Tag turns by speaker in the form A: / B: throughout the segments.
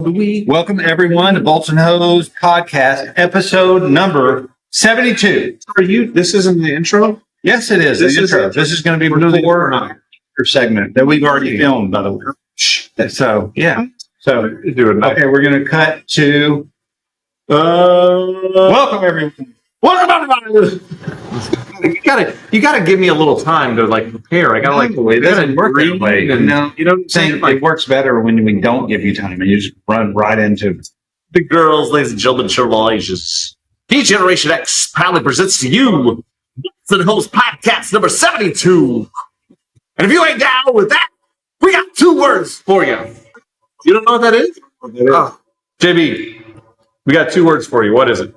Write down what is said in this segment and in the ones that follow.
A: Welcome everyone to Bolts and Hose podcast, episode number 72.
B: This isn't the intro?
A: Yes, it is. This is going to be before segment that we've already filmed, by the way. So, yeah. So, okay, we're going to cut to welcome everyone.
B: You gotta give me a little time to prepare. I gotta
A: it doesn't work that way. No, you know what I'm saying? It works better when we don't give you time and you just run right into
B: the girls, ladies and gentlemen, several ages. D-Generation X proudly presents to you the Host Podcast number 72. And if you ain't down with that, we got 2 words for you. You don't know what that is? JB, we got 2 words for you. What is it?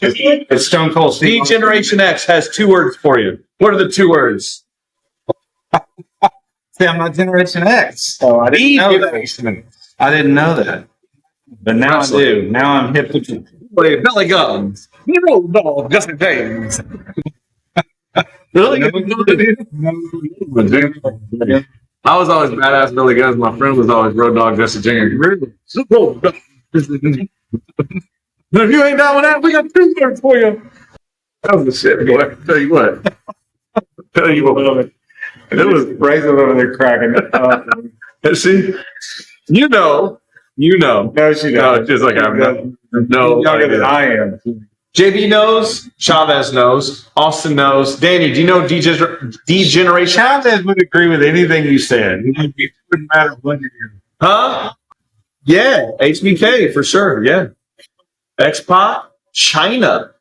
A: It's Stone Cold Steve.
B: D-Generation X has 2 words for you. What are the 2 words?
A: See, I'm not Generation X. So I didn't know that. I didn't know that. But now I do. Now I'm hip to
B: belly guns. Road dog, Justin James. Really? I was always badass Billy Guns. My friend was always Road Dog Jesse James. Road Dog. But if you ain't down with that, we got 2 words for you. That was the shit, boy. Tell you what. It was Bryce over there cracking. See? You know. No, she doesn't. No, just like I'm no. Younger than I am. JB knows. Chavez knows. Austin knows. Danny, do you know D-Generation?
A: Chavez would agree with anything you said. It wouldn't matter what you do.
B: Huh? Yeah. HBK, for sure. Yeah. X-Pot, China.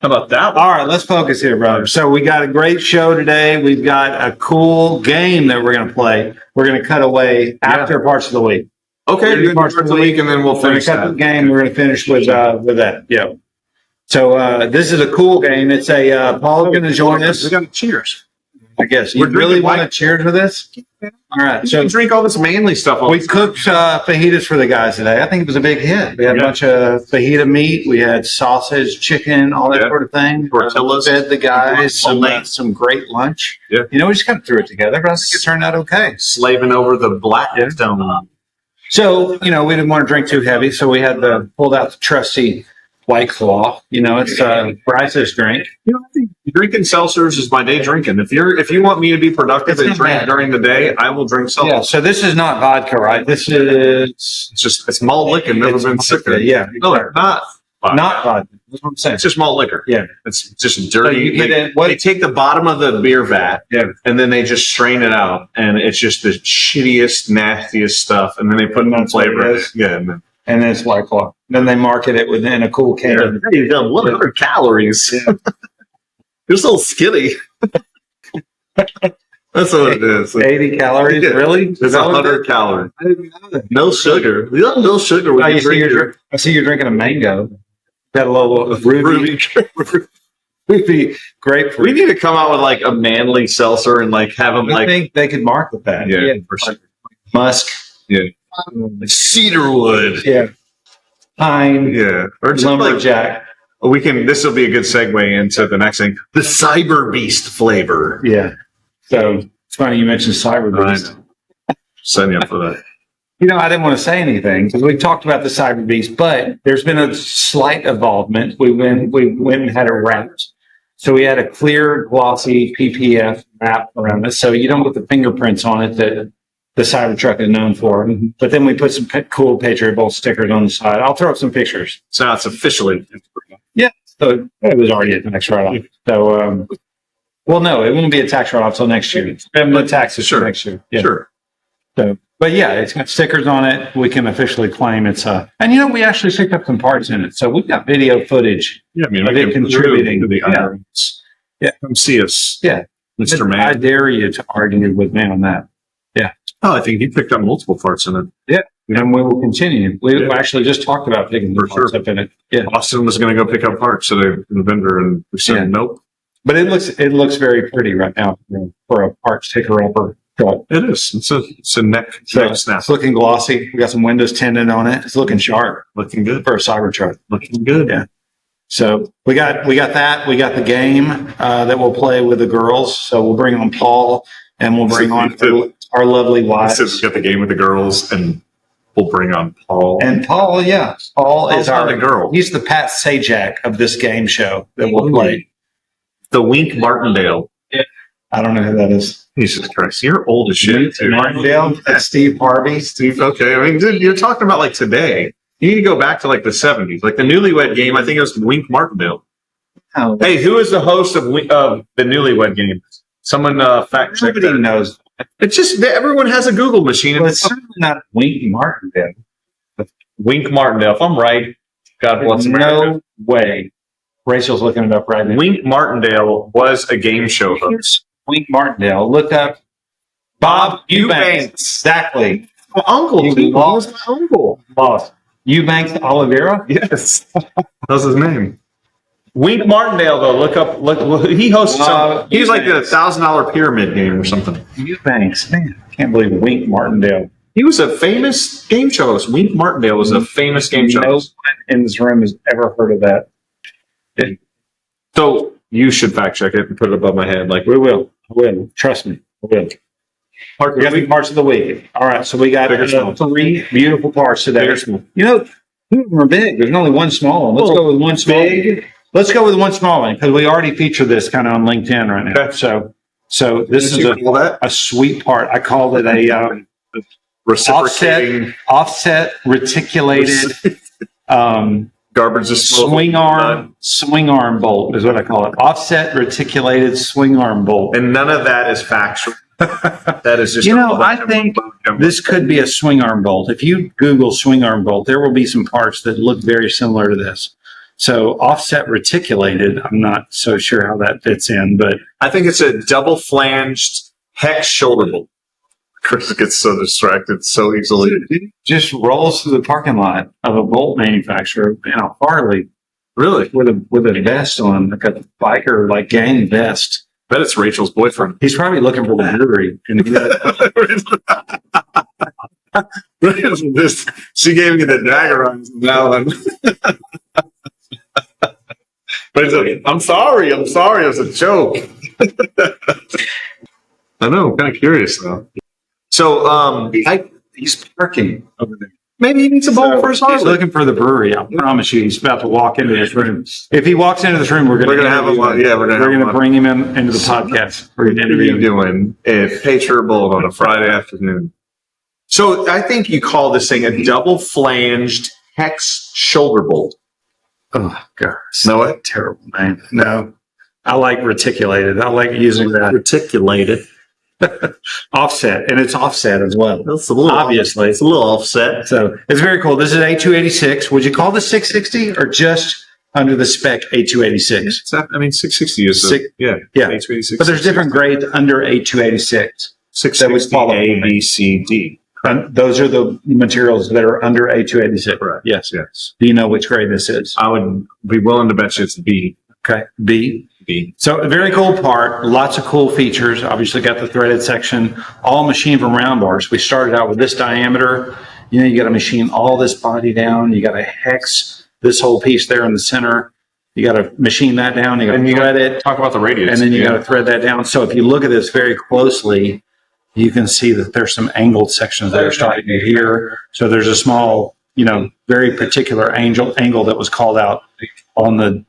B: How about that one?
A: All right, let's focus here, brother. So we got a great show today. We've got a cool game that we're going to play. We're going to cut away after parts of the week.
B: Okay, parts of the week, and then we'll finish
A: cut the game. We're going to finish with that. Yeah. So this is a cool game. It's a Paul's going to join us.
B: We got cheers.
A: I guess you really want to cheers with this. All right,
B: so drink all this manly stuff.
A: We cooked fajitas for the guys today. I think it was a big hit. We had a bunch of fajita meat. We had sausage, chicken, all that sort of thing.
B: Tortillas.
A: Fed the guys some great lunch.
B: Yeah.
A: We just kind of threw it together, but I think it turned out okay.
B: Slaving over the Blackstone.
A: So, we didn't want to drink too heavy, so we had pulled out the trusty White Claw. It's Bryce's drink.
B: I think drinking seltzers is my day drinking. If you want me to be productive and drink during the day, I will drink seltzers.
A: Yeah, so this is not vodka, right? This is
B: it's malt liquor. Never been sicker.
A: Yeah.
B: No, not vodka.
A: Not vodka. That's what I'm saying.
B: It's just malt liquor.
A: Yeah.
B: It's just dirty. They take the bottom of the beer vat, and then they just strain it out, and it's just the shittiest, nastiest stuff, and then they put in flavor. Yeah.
A: And then it's White Claw. Then they market it within a cool can.
B: Hey, you got 100 calories. Yeah. You're so skinny. That's what it is.
A: 80 calories? Really?
B: It's 100 calories.
A: I didn't know that.
B: No sugar. You got no sugar when you drink.
A: I see you're drinking a mango. Got a little ruby grapefruit.
B: We need to come out with a manly seltzer and have them
A: I think they could market that.
B: Yeah, for sure.
A: Musk.
B: Yeah. Cedarwood.
A: Yeah. Pine.
B: Yeah. Or just
A: lumberjack.
B: This will be a good segue into the next thing. The Cyber Beast flavor.
A: Yeah. So it's funny you mentioned Cyber Beast.
B: Sign you up for that.
A: I didn't want to say anything because we talked about the Cyber Beast, but there's been a slight evolvement. We went and had it wrapped. So we had a clear, glossy PPF wrap around it. So you don't get the fingerprints on it that the Cybertruck is known for. But then we put some cool Patriot Bolt stickers on the side. I'll throw up some pictures.
B: So now it's officially.
A: Yeah. So it was already a tax write-off. So, no, it won't be a tax write-off until next year. The taxes next year. Yeah.
B: Sure.
A: So, but yeah, it's got stickers on it. We can officially claim it's and we actually picked up some parts in it. So we've got video footage.
B: Yeah,
A: of it contributing
B: to the irons.
A: Yeah.
B: Come see us.
A: Yeah.
B: Mr. Man.
A: I dare you to argue with me on that. Yeah.
B: Oh, I think he picked up multiple parts in it.
A: Yeah. And we will continue. We actually just talked about picking the parts up in it. Yeah.
B: Austin was going to go pick up parts at the vendor, and we said nope.
A: But it looks very pretty right now for a parts taker upper truck.
B: It is. It's a neck snap.
A: It's looking glossy. We got some windows tinted on it. It's looking sharp.
B: Looking good
A: for a Cybertruck.
B: Looking good.
A: Yeah. So we got that. We got the game that we'll play with the girls. So we'll bring on Paul and we'll bring on our lovely wives.
B: We got the game with the girls, and We'll bring on Paul.
A: And Paul is
B: not
A: our
B: a girl.
A: He's the Pat Sajak of this game show that we'll play.
B: The Wink Martindale.
A: I don't know who that is.
B: Jesus Christ, you're old as shit.
A: Wink Martindale? That's Steve Harvey.
B: Steve, okay. I mean, dude, you're talking about like today. You need to go back to like the 70s. Like the Newlywed Game, I think it was Wink Martindale.
A: Oh,
B: Hey, who is the host of the Newlywed Game? Someone fact check.
A: nobody knows.
B: It's just that everyone has a Google machine.
A: Well, it's certainly not Wink Martindale.
B: Wink Martindale. If I'm right, God bless America.
A: No way. Rachel's looking it up right now.
B: Wink Martindale was a game show host.
A: Here's Wink Martindale. Look up Bob Eubanks. Exactly.
B: My uncle,
A: You
B: too. He
A: lost.
B: was my uncle.
A: Boss. Eubanks Oliveira?
B: Yes. That's his name. Wink Martindale, though. Look, he hosts some. He's like the $1,000 pyramid game or something.
A: Eubanks. Man, I can't believe Wink Martindale.
B: He was a famous game show host. Wink Martindale was a famous game show
A: No
B: host.
A: one in this room has ever heard of that.
B: So you should fact check it and put it above my head. Like,
A: We will. I will. Trust me. I will. We got the parts of the week. All right, so we got
B: Big or small?
A: 3 beautiful parts today.
B: Big or small?
A: You know, 2 of them are big. There's only one small one. Let's go with one small one. Let's go with one small one because we already feature this kind of on LinkedIn right now.
B: Okay.
A: So this is a sweet part. I called it a
B: reciprocating
A: offset reticulated
B: garbage disposal.
A: swing arm bolt is what I call it. Offset reticulated swing arm bolt.
B: And none of that is factual. That is just.
A: I think this could be a swing arm bolt. If you Google swing arm bolt, there will be some parts that look very similar to this. So offset reticulated, I'm not so sure how that fits in, but
B: I think it's a double flanged hex shoulder bolt. Chris gets so distracted so easily.
A: it just rolls through the parking lot of a bolt manufacturer in a Harley
B: Really?
A: with a vest on, like a biker like gang vest.
B: Bet it's Rachel's boyfriend.
A: He's probably looking for the brewery.
B: She gave me the dagger on that one. But he's like, I'm sorry. It was a joke. I know. I'm kind of curious though. So,
A: He's parking over there.
B: maybe he needs a bowl for his
A: He's
B: Harley.
A: looking for the brewery. I promise you, he's about to walk into this room. If he walks into this room, we're going to
B: have him on. Yeah, we're
A: going to bring him into the podcast. We're going to
B: What are
A: interview
B: you
A: him.
B: doing a Patriot bowl on a Friday afternoon? So I think you call this thing a double flanged hex shoulder bolt.
A: Oh, God.
B: Know what?
A: Terrible name. No. I like reticulated. I like using that.
B: Reticulated.
A: Offset. And it's offset as well.
B: That's a little
A: Obviously.
B: It's a little offset.
A: So it's very cool. This is A286. Would you call this 660 or just under the spec A286?
B: I mean, 660 is
A: Yeah.
B: A286.
A: But there's different grades under A286.
B: 660 A, B, C, D.
A: And those are the materials that are under A286.
B: Correct.
A: Yes.
B: Yes.
A: Do you know which grade this is?
B: I would be willing to bet you it's B.
A: Okay. B.
B: B.
A: So a very cool part. Lots of cool features. Obviously got the threaded section, all machined from round bars. We started out with this diameter. You got to machine all this body down. You got to hex this whole piece there in the center. You got to machine that down. You got to thread it.
B: Talk about the radius.
A: And then you got to thread that down. So if you look at this very closely, you can see that there's some angled sections that are starting here. So there's a small, very particular angle that was called out on the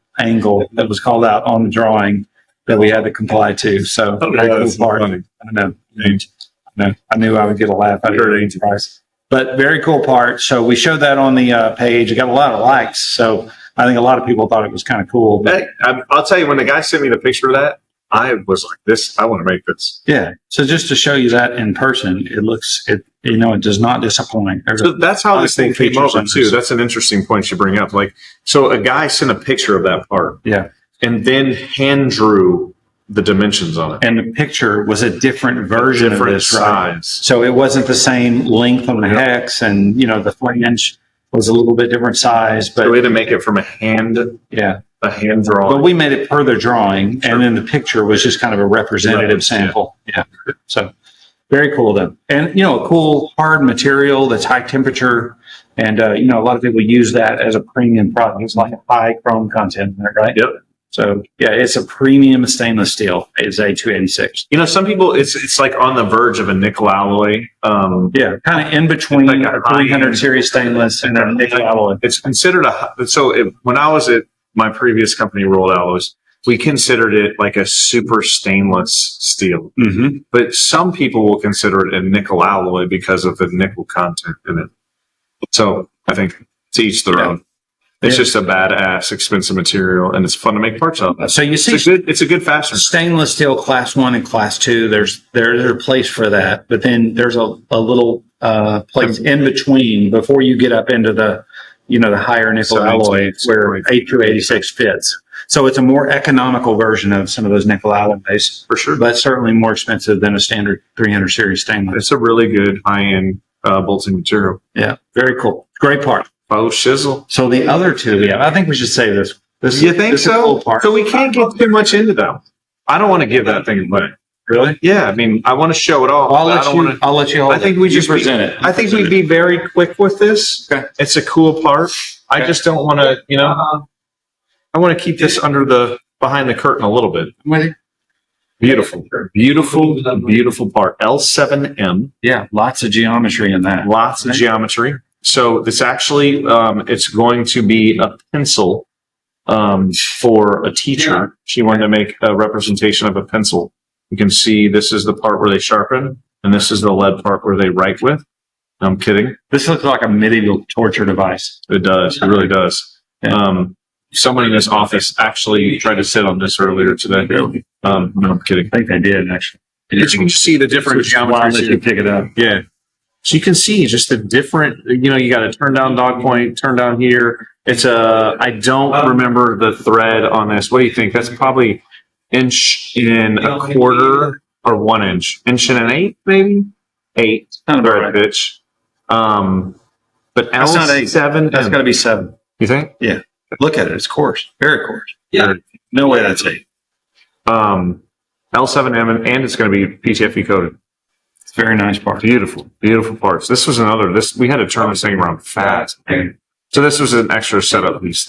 A: drawing that we had to comply to. So very cool part.
B: Funny.
A: I know. I knew I would get a laugh out of it. Price. But very cool part. So we showed that on the page. It got a lot of likes. So I think a lot of people thought it was kind of cool.
B: Hey, I'll tell you, when the guy sent me the picture of that, I was like, I want to make this.
A: Yeah. So just to show you that in person, it does not disappoint.
B: So that's how this thing came over too. That's an interesting point you bring up. Like, so a guy sent a picture of that part.
A: Yeah.
B: And then hand drew the dimensions on it.
A: And the picture was a different version of this,
B: size.
A: Right? So it wasn't the same length on the hex, and the flange was a little bit different size. But
B: so we had to make it from a hand drawing.
A: But we made it per the drawing, and then the picture was just kind of a representative sample. Yeah. So very cool then. And, a cool hard material that's high temperature. And, a lot of people use that as a premium product. It's like a high chrome content in there, right?
B: Yep.
A: So yeah, it's a premium stainless steel. It's A286.
B: You know, some people it's like on the verge of a nickel alloy.
A: Yeah, kind of in between
B: Like a
A: a 300 series stainless and a nickel alloy.
B: It's considered when I was at my previous company, Rolled Alloys, we considered it like a super stainless steel.
A: Mm-hmm.
B: But some people will consider it a nickel alloy because of the nickel content in it. So I think to each their own. It's just a badass, expensive material, and it's fun to make parts of.
A: So you see,
B: it's a good fastener.
A: Stainless steel class 1 and class 2. There's a place for that, but then there's a little place in between before you get up into the higher nickel alloy where A286 fits. So it's a more economical version of some of those nickel alloys,
B: For sure.
A: but certainly more expensive than a standard 300 series stainless.
B: It's a really good high-end bolting material.
A: Yeah, very cool. Great part.
B: Oh, shizzle.
A: So the other two, I think we should say this.
B: You think
A: this is a
B: so?
A: cool part.
B: So we can't get too much into them. I don't want to give that thing away.
A: Really?
B: Yeah, I mean, I want to show it off.
A: I'll let you hold
B: I think we just
A: present it.
B: I think we'd be very quick with this.
A: Okay.
B: It's a cool part. I just don't want to, I want to keep this behind the curtain a little bit.
A: I'm with you.
B: Beautiful part. L7M.
A: Yeah, lots of geometry in that.
B: Lots of geometry. So this actually, it's going to be a pencil for a teacher. She wanted to make a representation of a pencil. You can see this is the part where they sharpen, and this is the lead part where they write with. I'm kidding.
A: This looks like a medieval torture device.
B: It does. It really does.
A: Yeah.
B: Someone in this office actually tried to sit on this earlier today. No, I'm kidding.
A: I think they did, actually.
B: But you can just see the different geometries.
A: You pick it up.
B: Yeah. So you can see just the different, you got a turn down dog point, turn down here. I don't remember the thread on this. What do you think? That's probably inch in a quarter or 1 inch. Inch in an eighth, maybe? 8 thread pitch. But
A: That's not 8.
B: L7.
A: That's got to be 7.
B: You think?
A: Yeah. Look at it. It's coarse. Very coarse. Yeah. No way that's 8.
B: L7M, and it's going to be PTFE coated.
A: It's a very nice part.
B: Beautiful parts. This was we had to turn this thing around fast. So this was an extra setup piece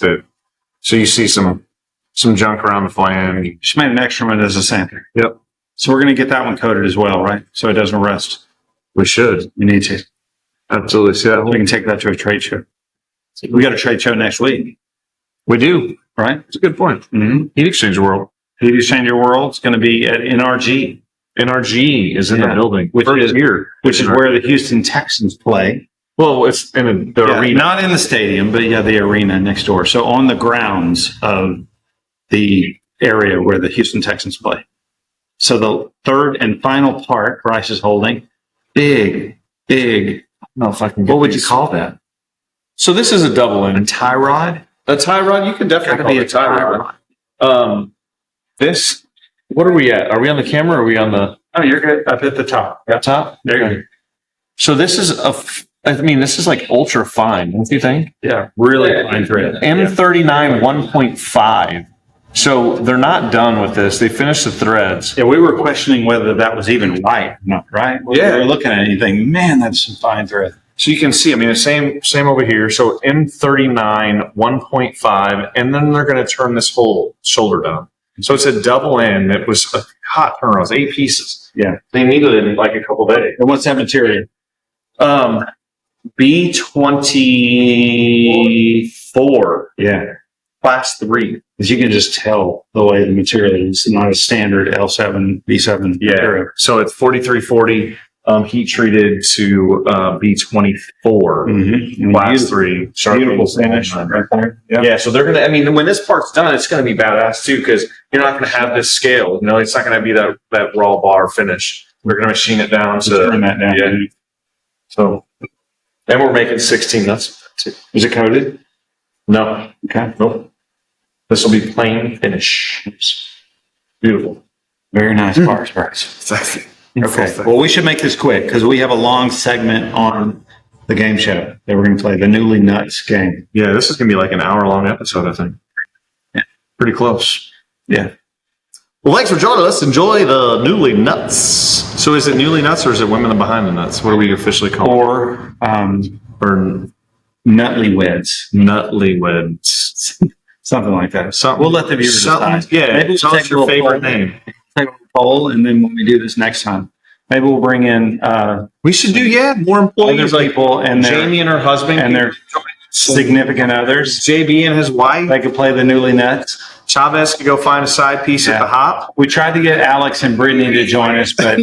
B: so you see some junk around the flange.
A: Just made an extra one as a sampler.
B: Yep.
A: So we're going to get that one coated as well, right? So it doesn't rust.
B: We should.
A: We need to.
B: Absolutely. See that?
A: We can take that to a trade show. We got a trade show next week.
B: We do.
A: Right?
B: It's a good point.
A: Mm-hmm.
B: Heat Exchanger World.
A: Heat Exchanger World is going to be at NRG.
B: NRG is in the building,
A: which is
B: where
A: the Houston Texans play.
B: Well, it's in the arena.
A: Not in the stadium, but the arena next door. So on the grounds of the area where the Houston Texans play. So the third and final part Bryce is holding, big. I don't know if I can. What would you call that?
B: So this is a double end.
A: A tie rod?
B: A tie rod? You could definitely call it a tie rod. What are we at? Are we on the camera or are we on the...
A: Oh, you're good. Up at the top.
B: Up top?
A: There you go.
B: So this is this is like ultra fine, don't you think?
A: Yeah, really fine thread.
B: M39 1.5. So they're not done with this. They finished the threads.
A: Yeah, we were questioning whether that was even white, right? We were looking at anything. Man, that's some fine thread.
B: So you can see, the same over here. So M39 1.5, and then they're going to turn this whole shoulder down. So it's a double end. It was a hot turnaround. It was 8 pieces.
A: Yeah.
B: They needed it in like a couple days.
A: And what's that material?
B: B24.
A: Yeah.
B: Class 3.
A: Because you can just tell the way the material is not a standard L7, B7 material.
B: So it's 4340 heat treated to B24.
A: Mm-hmm.
B: Class 3.
A: Beautiful finish right there.
B: Yeah, so they're going to, when this part's done, it's going to be badass too, because you're not going to have this scale. It's not going to be that raw bar finish. We're going to machine it down to
A: turn that down.
B: Yeah. So, and we're making 16 nuts too.
A: Is it coated?
B: No.
A: Okay.
B: Nope. This will be plain finish. Beautiful.
A: Very nice parts, Bryce.
B: Exactly.
A: Okay. Well, we should make this quick because we have a long segment on the game show that we're going to play, the Newlynuts game.
B: Yeah, this is going to be like an hour-long episode, I think.
A: Yeah.
B: Pretty close.
A: Yeah.
B: Well, thanks for joining us. Enjoy the Newlynuts. So is it Newlynuts or is it Women Behind the Nuts? What do we officially call it?
A: Or Nutlyweds.
B: Nutlyweds.
A: Something like that.
B: Something-
A: We'll let the viewers decide.
B: Yeah,
A: Maybe we'll
B: tell
A: take
B: us
A: a
B: your
A: little
B: favorite
A: poll.
B: name.
A: Take a poll, and then when we do this next time, maybe we'll bring in
B: We should do more
A: other
B: employees like
A: people and their
B: Jamie and her husband
A: and their significant others.
B: JB and his wife.
A: They could play the Newlynuts.
B: Chavez could go find a side piece at the hop.
A: We tried to get Alex and Brittany to join us, but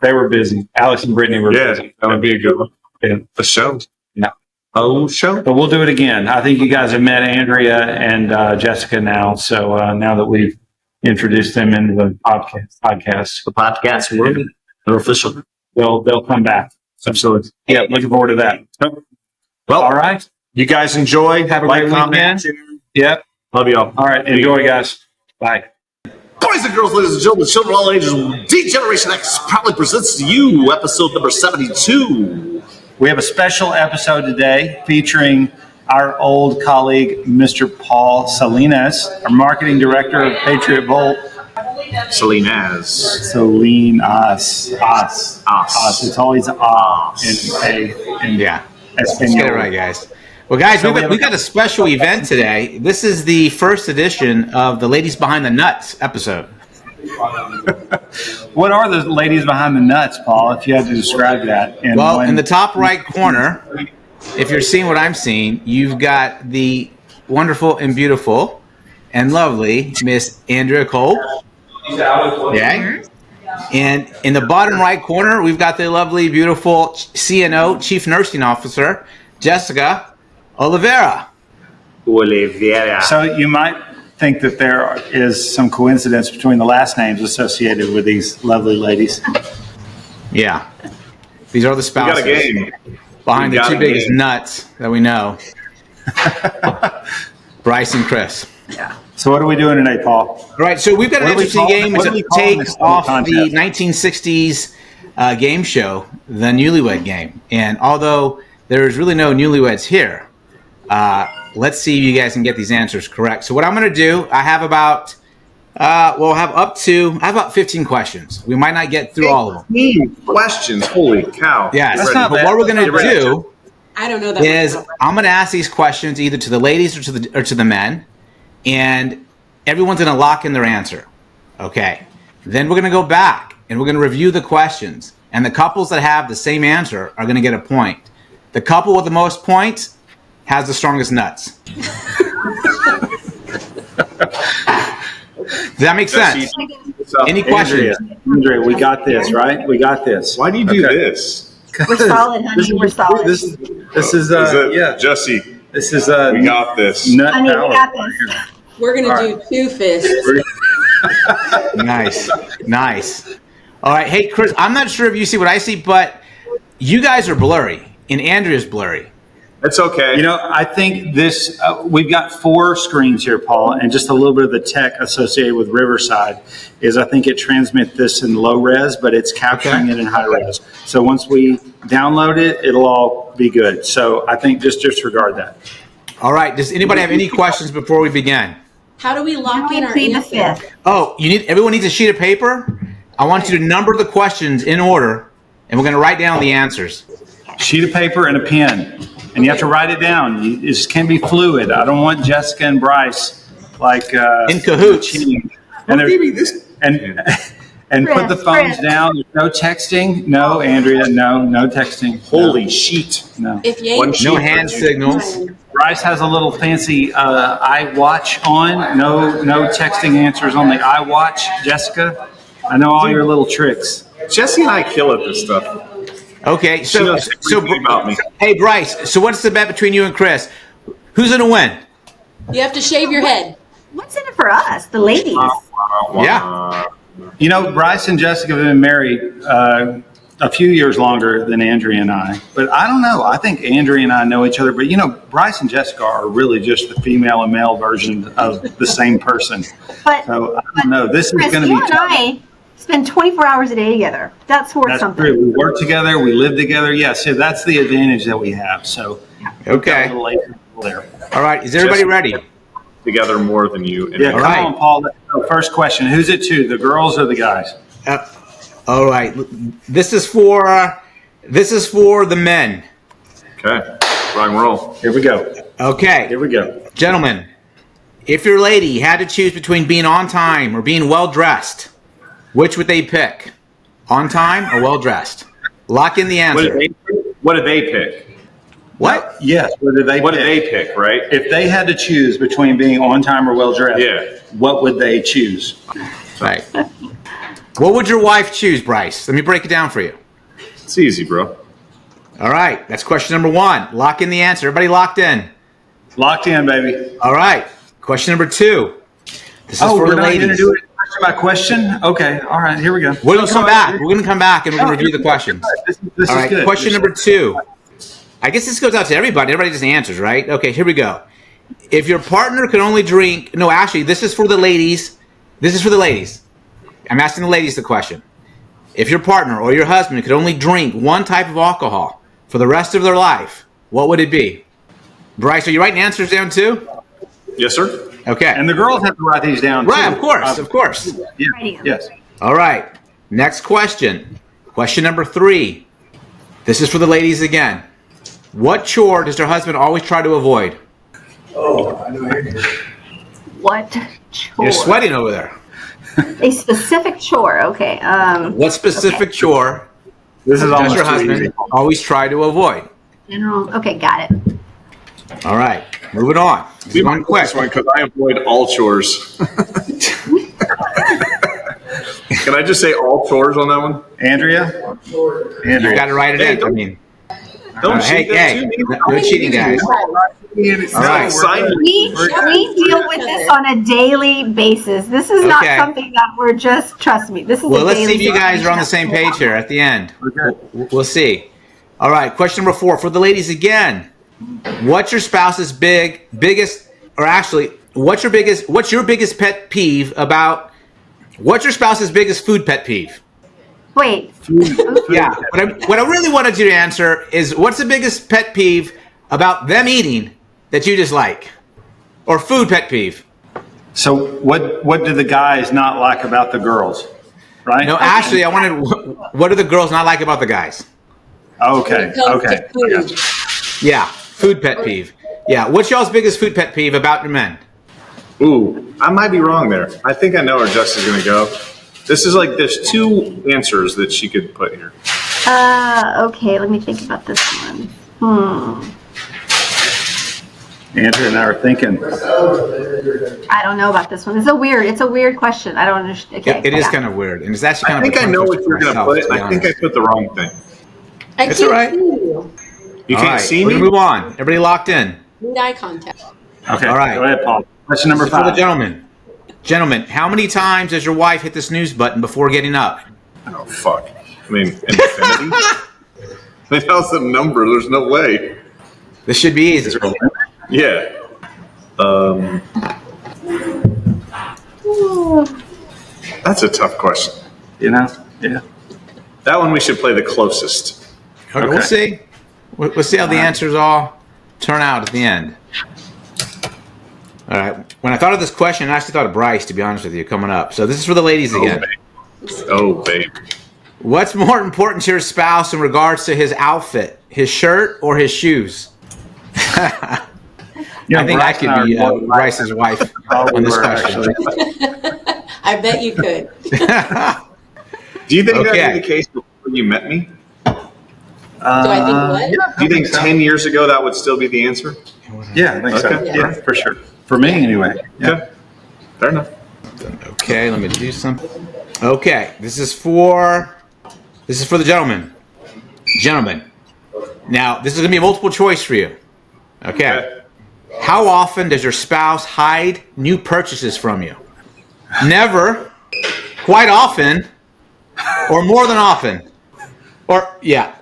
A: they were busy. Alex and Brittany were busy.
B: that would be a good one.
A: Yeah.
B: The show.
A: Yeah.
B: Oh, show.
A: But we'll do it again. I think you guys have met Andrea and Jessica now. So now that we've introduced them into the podcast,
B: The podcast world. They're official.
A: they'll come back.
B: Absolutely.
A: Yeah, looking forward to that.
B: Well,
A: All right.
B: you guys enjoy.
A: Have a
B: Like,
A: great
B: comment,
A: weekend. Yep.
B: Love you all.
A: All right. Enjoy, guys. Bye.
B: Boys and girls, ladies and gentlemen, children of all ages, D-Generation X proudly presents to you episode number 72.
A: We have a special episode today featuring our old colleague, Mr. Paul Salinas, our marketing director of Patriot Volt.
B: Salinas.
A: Salinas. Us. It's always in
C: Yeah. Let's
A: Espanol.
C: get it right, guys. Well, guys,
A: So
C: we got a special event today. This is the first edition of the Ladies Behind the Nuts episode.
A: What are the ladies behind the nuts, Paul, if you had to describe that?
C: Well, in the top right corner, if you're seeing what I'm seeing, you've got the wonderful and beautiful and lovely Miss Andrea Cole. Yeah. And in the bottom right corner, we've got the lovely, beautiful CNO, Chief Nursing Officer, Jessica Oliveira.
A: So you might think that there is some coincidence between the last names associated with these lovely ladies.
C: Yeah. These are the
B: We
C: spouses
B: got a game.
C: behind
B: We
C: the
B: got
C: two
B: a
C: biggest
B: game.
C: nuts that we know. Bryce and Kris.
A: So what are we doing today, Paul?
C: All right, so we've got an
A: What do we
C: interesting
A: call-
C: game.
A: what
C: It's
A: do we
C: a
A: call
C: take
A: this
C: off
A: contest?
C: the 1960s game show, the Newlywed Game. And although there is really no newlyweds here, let's see if you guys can get these answers correct. So what I'm going to do, I have about 15 questions. We might not get through all of them.
B: Questions. Holy cow.
C: Yes,
A: That's not
C: but
A: bad.
C: what we're going to
A: That's not
C: do
D: I don't know that.
C: is I'm going to ask these questions either to the ladies or to the men, and everyone's going to lock in their answer. Okay. Then we're going to go back and we're going to review the questions, and the couples that have the same answer are going to get a point. The couple with the most points has the strongest nuts. Does that make sense? Any questions?
A: Andrea, we got this, right? We got this.
B: Why do you do
A: Okay.
B: this?
E: We're solid, honey. We're solid.
A: This is
B: Jesse,
A: This is
B: we got this.
A: nut
E: Honey, we
A: power.
E: got this.
D: We're going to do two fists.
C: Nice. All right. Hey, Kris, I'm not sure if you see what I see, but you guys are blurry, and Andrea's blurry.
B: It's okay.
A: You know, I think this, we've got 4 screens here, Paul, and just a little bit of the tech associated with Riverside is I think it transmits this in low res, but it's capturing it in high res. So once we download it, it'll all be good. So I think just disregard that.
C: All right. Does anybody have any questions before we begin?
D: How do we lock in our
E: Plead the
D: answer?
E: fifth.
C: Oh, everyone needs a sheet of paper. I want you to number the questions in order, and we're going to write down the answers.
A: Sheet of paper and a pen, and you have to write it down. It just can be fluid. I don't want Jessica and Bryce like
C: In cahoots.
A: cheating. And and put the phones
E: Chris.
A: down. There's no texting. No, Andrea. No texting.
B: Holy sheet.
A: No.
D: If you
B: One
D: ain't
B: sheet.
C: No hand signals.
A: Bryce has a little fancy iWatch on. No texting answers on the iWatch. Jessica, I know all your little tricks.
B: Jesse and I kill at this stuff.
C: Okay,
B: She knows everything about me.
C: Hey, Bryce, so what's the bet between you and Kris? Who's going to win?
D: you have to shave your head.
E: What's in it for us, the ladies?
C: Yeah.
A: You know, Bryce and Jessica have been married a few years longer than Andrea and I. But I don't know. I think Andrea and I know each other. But, you know, Bryce and Jessica are really just the female and male version of the same person.
E: But
A: So I don't know. This is
E: Chris,
A: going to
E: you
A: be
E: and
A: tough.
E: I spend 24 hours a day together. That's worth
A: That's
E: something.
A: true. We work together. We live together. Yes, yeah, that's the advantage that we have. So
C: Okay.
A: a little late there.
C: All right, is everybody ready?
B: Together more than you. And
A: Yeah,
B: me.
A: come
C: right.
A: on, Paul. Let's go. First question. Who's it to, the girls or the guys?
C: All right, this is for the men.
B: Okay. Rock and roll.
A: Here we go.
C: Okay,
A: Here we go.
C: Gentlemen, if your lady had to choose between being on time or being well dressed, which would they pick? On time or well dressed? Lock in the answer.
B: What did they pick?
C: What?
A: Yes. What did they
B: pick, right?
A: If they had to choose between being on time or well dressed,
B: Yeah.
A: what would they choose?
C: Right. What would your wife choose, Bryce? Let me break it down for you.
B: It's easy, bro.
C: All right. That's question number 1. Lock in the answer. Everybody locked in.
A: Locked in, baby.
C: All right. Question number 2. This is for
A: we're
C: the
A: not going to
C: ladies.
A: do it question by question? Okay. All right. Here we go.
C: We're going to come back. We're going to come back and we're going to review the questions.
A: This
C: All
A: is
C: right.
A: good.
C: Question number 2. I guess this goes out to everybody. Everybody just answers, right? Okay, here we go. If your partner can only drink... No, actually, this is for the ladies. This is for the ladies. I'm asking the ladies the question. If your partner or your husband could only drink one type of alcohol for the rest of their life, what would it be? Bryce, are you writing answers down too?
B: Yes, sir.
C: Okay.
A: And the girls have to write these down,
C: Right,
A: too.
C: of course, of course.
A: Yeah,
E: Writing them.
A: yes.
C: All right. Next question. Question number 3. This is for the ladies again. What chore does her husband always try to avoid?
E: What chore?
C: You're sweating over there.
E: A specific chore. Okay.
C: What specific chore
A: This is
C: does
A: almost
C: your
A: too
C: husband
A: easy.
C: always try to avoid?
E: General. Okay, got it.
C: All right. Moving on. This is one quick.
B: This one because I avoid all chores. Can I just say all chores on that one?
A: Andrea?
C: You got to write it in. I mean,
B: Don't
C: hey,
B: cheat
C: hey, no cheating, guys. All right.
B: Sign
E: We deal with this on a daily basis. This is not
C: Okay.
E: something that we're just, trust me, this is
C: Well,
E: a
C: let's
E: daily
C: see if you guys are on the
E: situation.
C: same page here at the end.
A: Okay.
C: We'll see. All right. Question number 4 for the ladies again. What's your spouse's biggest, or actually, what's your biggest pet peeve about? What's your spouse's biggest food pet peeve?
E: Wait,
C: Yeah. What I really wanted you to answer is what's the biggest pet peeve about them eating that you dislike, or food pet peeve?
A: So what do the guys not like about the girls? Right?
C: No, actually, I wanted what do the girls not like about the guys?
A: Okay.
D: When it comes
A: Okay.
D: to food.
C: Yeah, food pet peeve. Yeah, what's y'all's biggest food pet peeve about your men?
B: Ooh, I might be wrong there. I think I know where Jess is going to go. This is like there's 2 answers that she could put here.
E: okay, let me think about this one.
A: Andrea and I are thinking.
E: I don't know about this one. It's a weird question. I don't understand. Okay,
C: It is
E: yeah.
C: kind of weird, and it's actually kind
B: I
C: of.
B: think
C: a
B: I know
C: tongue
B: what
C: twister
B: you're going to
C: myself,
B: put.
C: be
B: I think I
C: honest.
B: put the wrong thing.
D: I
C: That's
D: can't
C: all right.
D: see you.
B: You
C: All
B: can't
C: right,
B: see
C: we're
B: me?
C: gonna move on. Everybody locked in.
D: Need eye contact.
A: Okay.
C: All right.
A: Go ahead, Paul. Question number
C: For the
A: 5.
C: gentleman. Gentlemen, how many times does your wife hit the snooze button before getting up?
B: Oh, fuck. I mean, infinity? That was the number. There's no way.
C: This should be easy.
B: Yeah. That's a tough question.
A: You know? Yeah.
B: That one we should play the closest.
C: Okay, we'll see. We'll see how the answers all turn out at the end. All right. When I thought of this question, I actually thought of Bryce, to be honest with you, coming up. So this is for the ladies again.
B: Oh, babe.
C: What's more important to your spouse in regards to his outfit, his shirt or his shoes?
A: You know,
C: I think I
A: Bryce and
C: could be
A: are more
C: Bryce's wife on this
A: were
C: question.
D: I bet you could.
B: Do you think
C: Okay.
B: that'd be the case before you met me?
D: Do I think what?
B: Do you think 10 years ago that would still be the answer?
A: Yeah, I think so.
B: Okay.
A: Yeah, for sure. For me, anyway. Yeah.
B: Okay. Fair enough.
C: Okay, let me do something. Okay, this is for the gentleman. Gentlemen. Now, this is going to be a multiple choice for you. Okay. How often does your spouse hide new purchases from you? Never, quite often, or more than often. Or, yeah.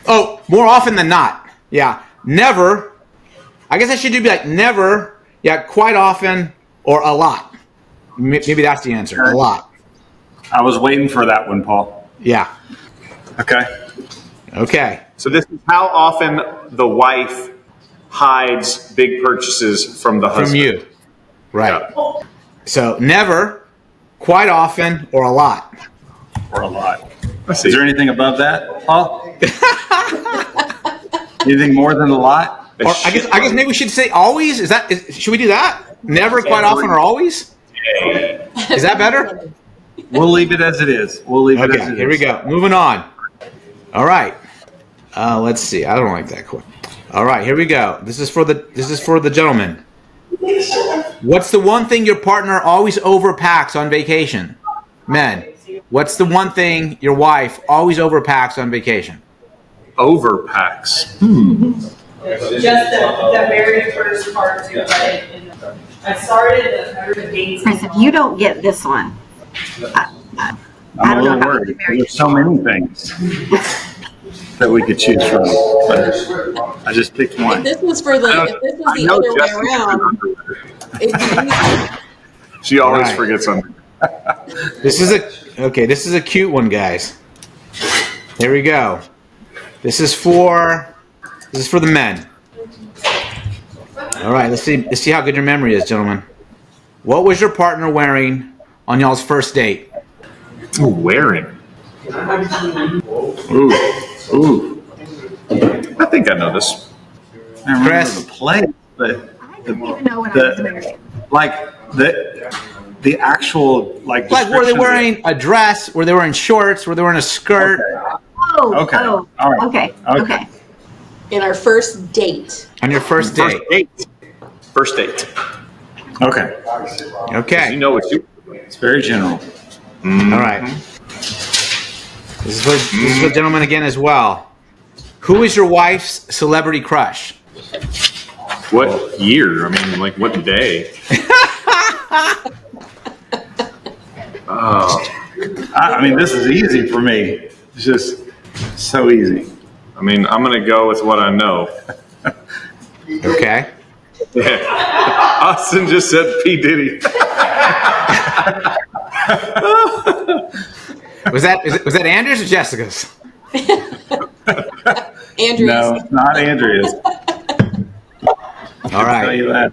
C: Oh, more often than not. Yeah. Never. I guess I should do be like never, yeah, quite often, or a lot. Maybe that's the answer. A lot.
A: I was waiting for that one, Paul.
C: Yeah.
A: Okay.
C: Okay.
B: So this is how often the wife hides big purchases from the husband.
C: From you. Right. So never, quite often, or a lot.
A: Or a lot.
B: I see.
A: Is there anything above that, Paul? Anything more than a lot?
C: Or I guess maybe we should say always. Should we do that? Never, quite often, or always? Is that better?
A: We'll leave it as it is. We'll leave it as it is.
C: Here we go. Moving on. All right. Let's see. I don't like that quote. All right, here we go. This is for the gentleman. What's the one thing your partner always overpacks on vacation? Men. What's the one thing your wife always overpacks on vacation?
B: Overpacks.
F: Just the very first part to like, I started the dates.
E: Chris, if you don't get this one, I
A: I'm a
E: don't know
A: little
E: how
A: worried.
E: to marry
A: There's so many things that we could choose from. But I just picked
D: If
A: one.
D: this was the other way around, it'd be easy.
B: She always
C: Right.
B: forgets something.
C: This is a cute one, guys. Here we go. This is for the men. All right, let's see how good your memory is, gentlemen. What was your partner wearing on y'all's first date?
B: Ooh, wearing. Ooh. I think I know this.
A: I remember
C: Chris?
A: the place, but
E: I didn't even know when I was married.
A: the actual
C: Like, were they
A: description-
C: wearing a dress? Were they wearing shorts? Were they wearing a skirt?
A: Okay. All right.
E: Okay.
D: In our first date.
C: On your first date?
B: First date.
A: Okay.
C: Okay.
B: You know what you.
A: It's very general.
C: All right. This is for the gentleman again as well. Who is your wife's celebrity crush?
B: What year? I mean, like what day? Oh,
A: I mean, this is easy for me. It's just so easy.
B: I mean, I'm gonna go with what I know.
C: Okay.
B: Austin just said P. Diddy.
C: Was that Andrew's or Jessica's?
D: Andrews.
A: No, it's not Andrea's.
C: All
A: Tell
C: right.
A: you that.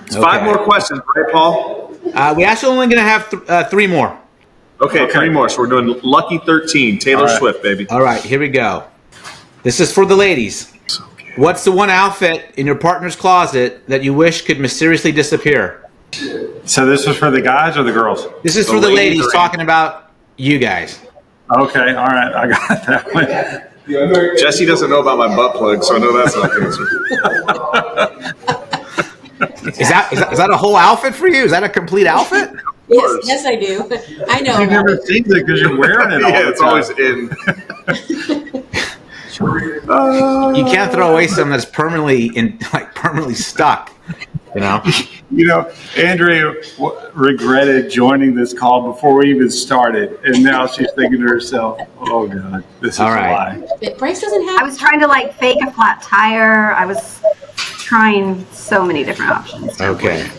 B: It's 5 more questions, right, Paul?
C: We actually only going to have 3 more.
B: Okay, 3 more. So we're doing Lucky 13, Taylor
A: All right.
B: Swift, baby.
C: All right, here we go. This is for the ladies. What's the one outfit in your partner's closet that you wish could mysteriously disappear?
A: So this was for the guys or the girls?
C: This is
B: The
C: for the
B: ladies
C: ladies
B: are-
C: talking about you guys.
A: Okay. All right. I got that one.
B: Jesse doesn't know about my butt plug, so I know that's not the answer.
C: Is that a whole outfit for you? Is that a complete outfit?
D: Yes, I do. I know.
A: You've
D: about
A: never
D: it.
A: seen it because you're wearing it all
B: Yeah,
A: the
B: it's
A: time.
B: always in.
C: You can't throw away something that's permanently stuck. You know.
A: You know, Andrea regretted joining this call before we even started, and now she's thinking to herself, "Oh God, this is
C: All
A: a
C: right.
A: lie."
D: Bryce doesn't
E: I
D: have.
E: was trying to like fake a flat tire. I was trying so many different options.
C: Okay.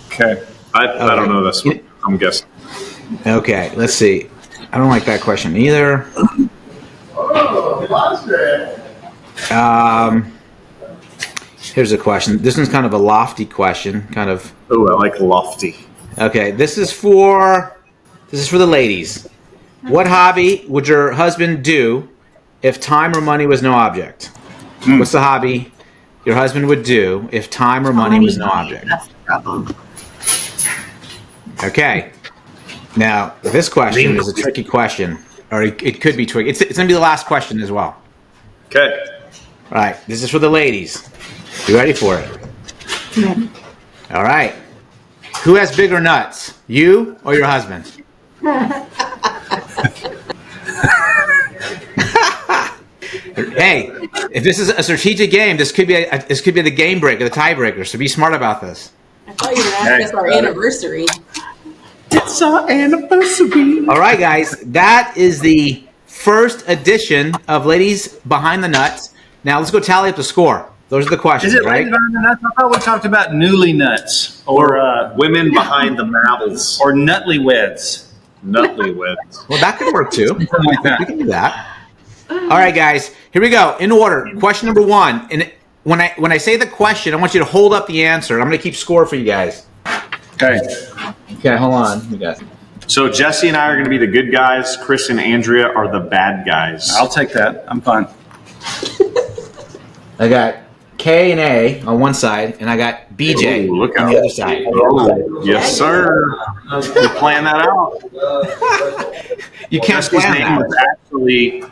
A: Okay.
B: I don't know this one. I'm guessing.
C: Okay. Let's see. I don't like that question either. Here's a question. This one's kind of a lofty question. Kind of.
B: Oh, I like lofty.
C: Okay. This is for the ladies. What hobby would your husband do if time or money was no object? What's the hobby your husband would do if time or money was no object?
E: That's the problem.
C: Okay. Now, this question is a tricky question, or it could be tricky. It's going to be the last question as well.
B: Okay.
C: All right. This is for the ladies. You ready for it? All right. Who has bigger nuts, you or your husband? Hey, if this is a strategic game, this could be the game breaker, the tiebreaker. So be smart about this.
D: I thought you were going to ask us our anniversary.
A: It's our anniversary.
C: All right, guys, that is the first edition of Ladies Behind the Nuts. Now let's go tally up the score. Those are the questions,
A: Is it
C: right?
A: Ladies Behind the Nuts? I thought we talked about Newlynuts or
B: Women behind the marbles.
A: or Nutlyweds.
B: Nutlyweds.
C: Well, that could work too.
A: Something like
C: We
A: that.
C: can do that. All right, guys, here we go. In order, question number 1. And when I say the question, I want you to hold up the answer. I'm going to keep score for you guys.
A: Okay.
C: Okay, hold on. You guys.
B: So Jesse and I are going to be the good guys. Chris and Andrea are the bad guys.
A: I'll take that. I'm fine.
C: I got K and A on one side, and I got BJ
B: Ooh, look
C: on
B: out.
C: the other side.
B: Oh, yes, sir. We planned that out.
C: You can't
G: Jesse's
C: plan
G: name
C: that.
G: was actually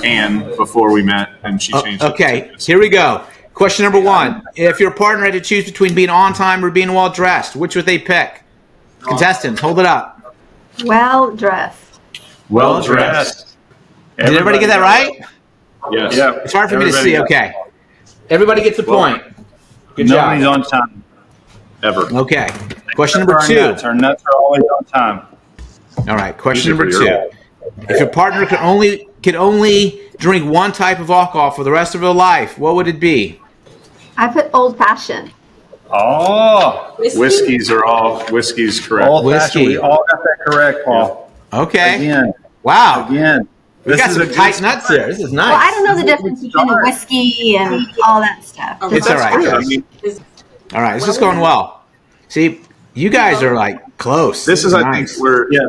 G: Anne before we met, and she changed it.
C: Okay, here we go. Question number 1. If your partner had to choose between being on time or being well dressed, which would they pick? Contestants, hold it up.
E: Well dressed.
G: Well dressed.
C: Did everybody get that right?
G: Yes.
A: Yeah.
C: It's hard for me to
A: Everybody
C: see.
A: got
C: Okay. Everybody gets a point. Good
A: Nobody's
C: job.
A: on time.
G: Ever.
C: Okay. Question number 2.
A: Our nuts are always on time.
C: All right. Question
G: These are
C: number
G: pretty
C: 2.
G: early.
C: If your partner could only drink one type of alcohol for the rest of their life, what would it be?
E: I put old fashioned.
A: Oh,
G: Whiskey's correct.
A: old fashioned.
C: Whiskey.
A: We all got that correct, Paul.
C: Okay.
A: Again.
C: Wow. We
A: This
C: got
A: is
C: some
A: a good
C: tight nuts here. This is nice.
E: Well, I don't know the difference between a whiskey and all that stuff.
C: It's all right.
G: Yeah, I
C: guys.
G: mean,
C: All right. This is going well. See, you guys are like close.
G: this is, I
C: nice.
G: think, where
A: Yeah,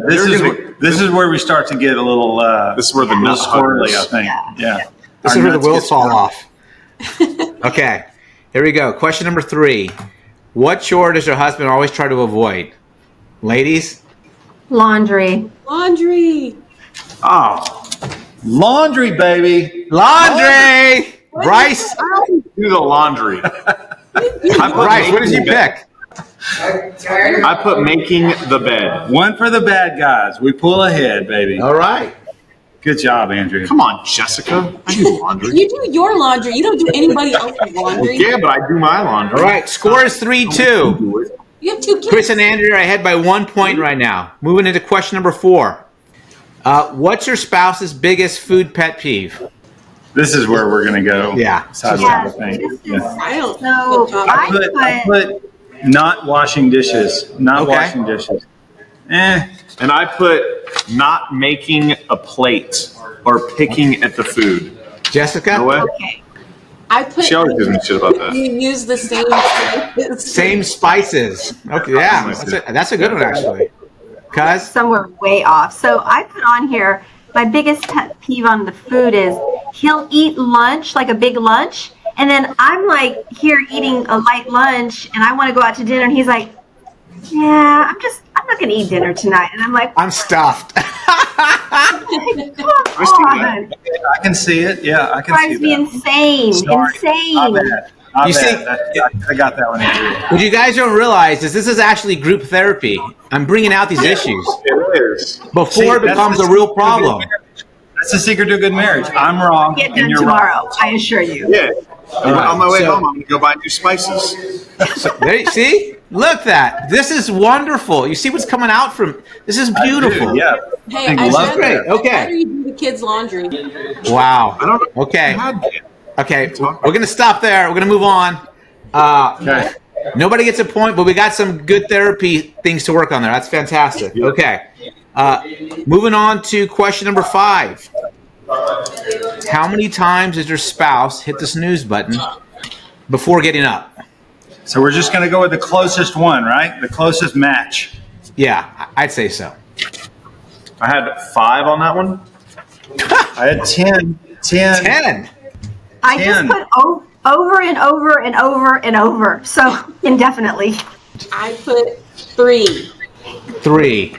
A: this is where we start to get a little
G: this is where the
A: little
G: nut
A: squirrely, I
G: huggers.
A: think. Yeah.
C: This
A: Our
C: is where the
A: nuts
C: wheels
A: get
C: fall
A: squirrely.
C: off. Okay. Here we go. Question number 3. What chore does your husband always try to avoid? Ladies?
E: Laundry.
D: Laundry.
A: Oh, laundry, baby.
C: Laundry! Bryce?
G: Do the laundry.
C: Bryce, what did you pick?
G: I put making the bed.
A: One for the bad guys. We pull ahead, baby.
C: All right.
A: Good job, Andrew.
G: Come on, Jessica. I do laundry.
D: You do your laundry. You don't do anybody else's laundry.
G: Yeah, but I do my laundry.
C: All right. Score is 3-2.
D: You have 2 kids.
C: Chris and Andrew are ahead by 1 point right now. Moving into question number 4. What's your spouse's biggest food pet peeve?
A: This is where we're going to go.
C: Yeah.
A: Side
E: Yeah,
A: by side,
E: this is-
A: yeah.
D: I don't.
E: So
A: I put not washing dishes. Not
C: Okay.
A: washing dishes.
G: And I put not making a plate or picking at the food.
C: Jessica?
G: No way.
E: Okay.
D: I put.
G: She always gives me shit about that.
D: You use the same.
C: Same spices. Okay, yeah. That's a good one, actually. Cuz?
E: Somewhere way off. So I put on here, my biggest pet peeve on the food is he'll eat lunch, like a big lunch, and then I'm like here eating a light lunch and I want to go out to dinner and he's like, yeah, I'm not going to eat dinner tonight. And I'm like,
C: I'm stuffed.
E: come on.
A: I can see it. Yeah, I can see
E: Drives me
A: that.
E: insane.
A: Sorry.
E: Insane.
C: You see-
A: I got that one, Andrew.
C: What you guys don't realize is this is actually group therapy. I'm bringing out these issues
G: It is.
C: before
A: See,
C: it
A: that's
C: becomes
A: the
C: a real
A: secret to a good
C: problem.
A: marriage. That's the secret to a good marriage. I'm wrong
E: Get
A: and
E: done
A: you're
E: tomorrow,
A: right.
E: I assure you.
G: Yeah. On my way
C: so-
G: home, I'm going to go buy new spices.
C: So, there, see? Look that. This is wonderful. You see what's coming out from this is beautiful.
A: Yeah.
D: Hey,
A: I
D: I'd
A: love
D: rather-
C: Great.
D: I'd
C: Okay.
D: rather you do the kids' laundry.
C: Wow.
G: I don't know.
C: Okay.
G: God,
C: Okay. We're gonna stop there. We're gonna move on.
A: Okay.
C: Nobody gets a point, but we got some good therapy things to work on there. That's fantastic. Okay. Moving on to question number 5. How many times does your spouse hit the snooze button before getting up?
A: So we're just going to go with the closest one, right? The closest match.
C: Yeah, I'd say so.
G: I had 5 on that one.
A: I had 10.
C: 10.
E: I just
A: 10.
E: put over and over and over and over. So indefinitely.
D: I put 3.
C: 3.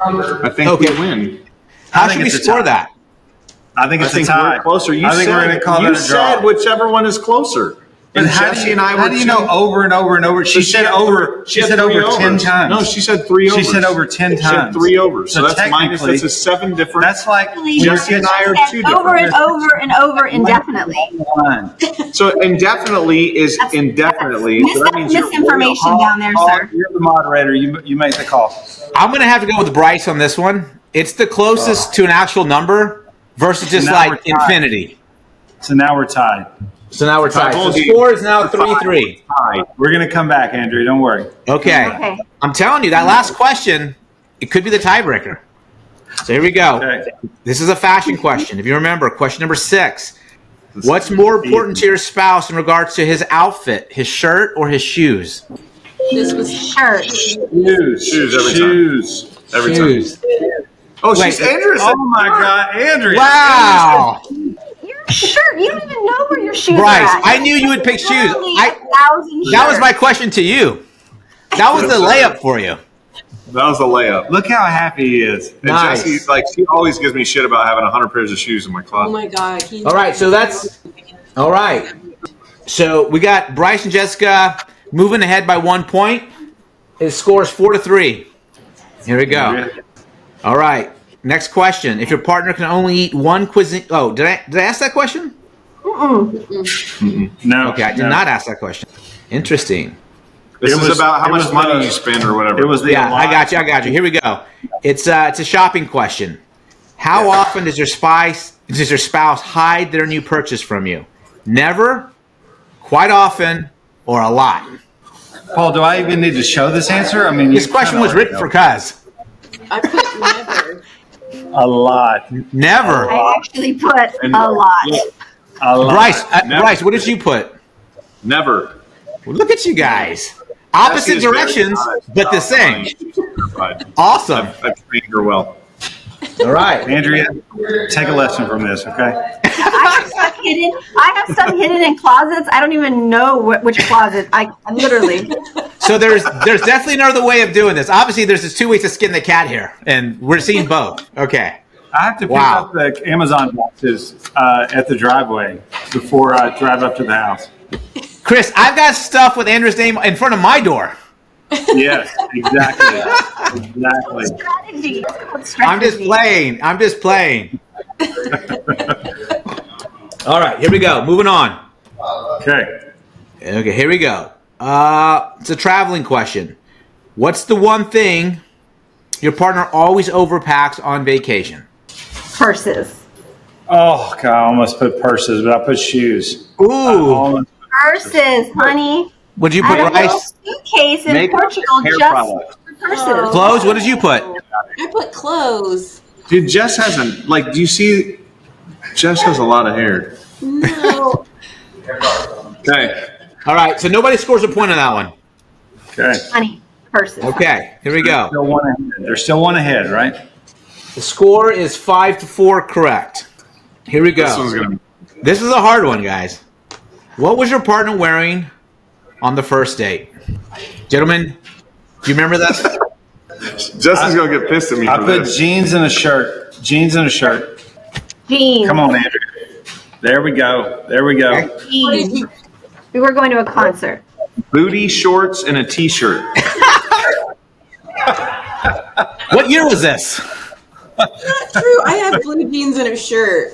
G: I think
C: Okay.
G: we win.
C: How
A: I think
C: should we
A: it's a
C: score
A: tie.
C: that?
A: I think
G: I
A: it's
G: think
A: a tie.
G: we're closer. You
A: I think
G: said,
A: we're going to call
G: you
A: that a draw.
G: said whichever one is closer.
A: But
G: And
A: how do
G: Jesse
A: you,
G: and I
A: how
G: were
A: do you
G: two-
A: know over and over and over? She said over. She said
G: three
A: over 10
G: overs.
A: times.
G: No, she said 3 overs.
A: She said over 10
G: She said
A: times.
G: 3 overs. So,
A: So
G: that's minus.
A: technically-
G: That's a 7 difference.
A: That's like
G: Jesse and I are
E: Said
G: 2
E: over
G: different.
E: and over and over indefinitely.
A: one.
G: So indefinitely is indefinitely. So that means you're way
E: Misinformation
G: off.
E: down there,
A: Paul,
E: sir.
A: you're the moderator. You make the call.
C: I'm going to have to go with Bryce on this one. It's the closest to an actual number versus just
A: Now
C: like
A: we're tied.
C: infinity.
A: So now we're tied.
C: So now we're tied. So
G: told
C: the
G: you.
C: score is now 3-3.
G: Hi.
A: We're going to come back, Andrew. Don't worry.
C: Okay.
E: Okay.
C: I'm telling you, that last question, it could be the tiebreaker. So here we go.
A: Okay.
C: This is a fashion question. If you remember, question number 6. What's more important to your spouse in regards to his outfit, his shirt or his shoes?
D: This was
E: Shirt.
G: Shoes every time.
A: Shoes.
G: Every
C: Shoes.
G: time. Oh,
C: Wait.
G: she's Andrew.
A: Oh my God, Andrea.
C: Wow.
E: You're Shirt. You don't even know where your shoes
C: Bryce,
E: are at.
C: I knew you would pick shoes.
E: Literally 1,000
C: That was
E: shirts.
C: my question to you. That was the layup for you.
G: That was a layup.
A: Look how happy he is.
G: And
C: Nice.
G: Jessie, like, she always gives me shit about having 100 pairs of shoes in my
D: Oh
G: closet.
D: my God.
C: All right, so that's all right. So we got Bryce and Jessica moving ahead by 1 point. His score is 4-3. Here we go. All right. Next question. If your partner can only eat one cuisine. Oh, did I ask that question?
A: No.
C: Okay, I did not ask that question. Interesting.
G: This
A: It
G: is
A: was-
G: about how
A: it
G: much
A: was
G: money
A: the-
G: you spend or whatever.
A: It was the
C: Yeah, I got you. Here we go. It's a shopping question. How often does your spouse hide their new purchase from you? Never, quite often, or a lot?
A: Paul, do I even need to show this answer? I mean,
C: This question was written for Cuz.
D: I put never.
A: a lot.
C: Never.
E: I actually put a lot.
A: A lot.
C: Bryce, what did you put?
G: Never.
C: Look at you guys. Opposite
G: Jessie is very
C: directions,
G: honest
C: but the
G: about
C: same.
G: money. But
C: Awesome.
G: I've trained her well.
C: All right.
A: Andrea, take a lesson from this, okay?
E: I have stuff hidden in closets. I don't even know which closet. I literally.
C: So there's definitely another way of doing this. Obviously, there's just two ways to skin the cat here, and we're seeing both. Okay.
A: I have to pick
C: Wow.
A: up the Amazon boxes at the driveway before I drive up to the house.
C: Chris, I've got stuff with Andrew's name in front of my door.
A: Yes, exactly. Exactly.
E: Strategy.
C: I'm just playing. All right, here we go. Moving on.
A: Okay.
C: Okay, here we go. It's a traveling question. What's the one thing your partner always overpacks on vacation?
E: Purses.
A: Oh, God, I almost put purses, but I put shoes.
C: Ooh.
E: Purses, honey.
C: What did you
E: I
C: put,
E: have a
C: Bryce?
E: suitcase in
A: Makeup,
E: Portugal
A: hair
E: just
A: product.
E: for purses.
C: Clothes? What did you put?
D: I put clothes.
G: Dude, Jess hasn't, like, do you see? Jess has a lot of hair.
D: No.
G: Okay.
C: All right, so nobody scores a point on that one.
A: Okay.
E: Honey, purses.
C: Okay, here we go.
A: Still one ahead. There's still one ahead, right?
C: The score is 5-4 correct. Here we
G: This one's
C: go.
G: going to
C: This is a hard one, guys. What was your partner wearing on the first date? Gentlemen, do you remember this?
G: Jess is going to get pissed at me
A: I
G: for
A: put
G: this.
A: jeans and a shirt. Jeans and a shirt.
E: Jeans.
A: Come on, Andrew. There we go. There we go.
E: Jeans. We were going to a concert.
G: Booty shorts and a t-shirt.
C: What year was this?
D: Not true. I have blue jeans and a shirt.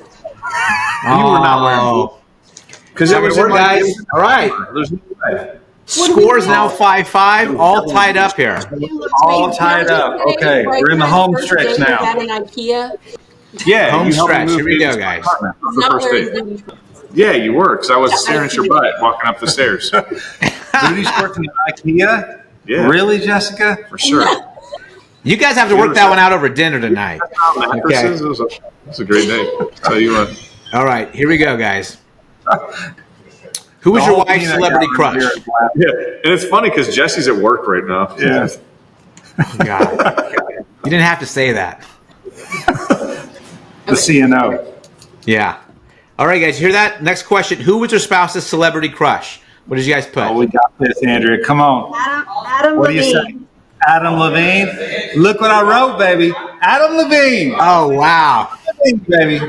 C: You
G: were not wearing Because
C: So we're guys. All right.
G: There's no way.
C: Scores now 5-5, all tied up here.
A: All tied up. Okay, we're in the home stretch now.
D: At an IKEA.
G: Yeah,
C: Home
G: you helped me
C: stretch.
G: move
C: Here we
G: into
C: go,
G: this
C: guys.
G: apartment. That was the
D: Not
G: first
D: wearing
G: date.
D: blue.
G: Yeah, you were, because I was staring at your butt walking up the stairs.
A: Booty shorts and IKEA?
G: Yeah,
A: Really, Jessica?
G: for sure.
C: You guys have to work that one out over dinner tonight.
G: Mattresses, it was a great day. Tell you what.
C: All right, here we go, guys. Who was your wife's celebrity crush?
G: Yeah, and it's funny because Jesse's at work right now.
A: Yeah.
C: God. You didn't have to say that.
A: The CNO.
C: Yeah. All right, guys, you hear that? Next question. Who was your spouse's celebrity crush? What did you guys put?
A: Oh, we got this, Andrea. Come on.
E: Adam
A: What do you say?
E: Levine.
A: Adam Levine. Look what I wrote, baby. Adam Levine.
C: Oh, wow.
A: Baby.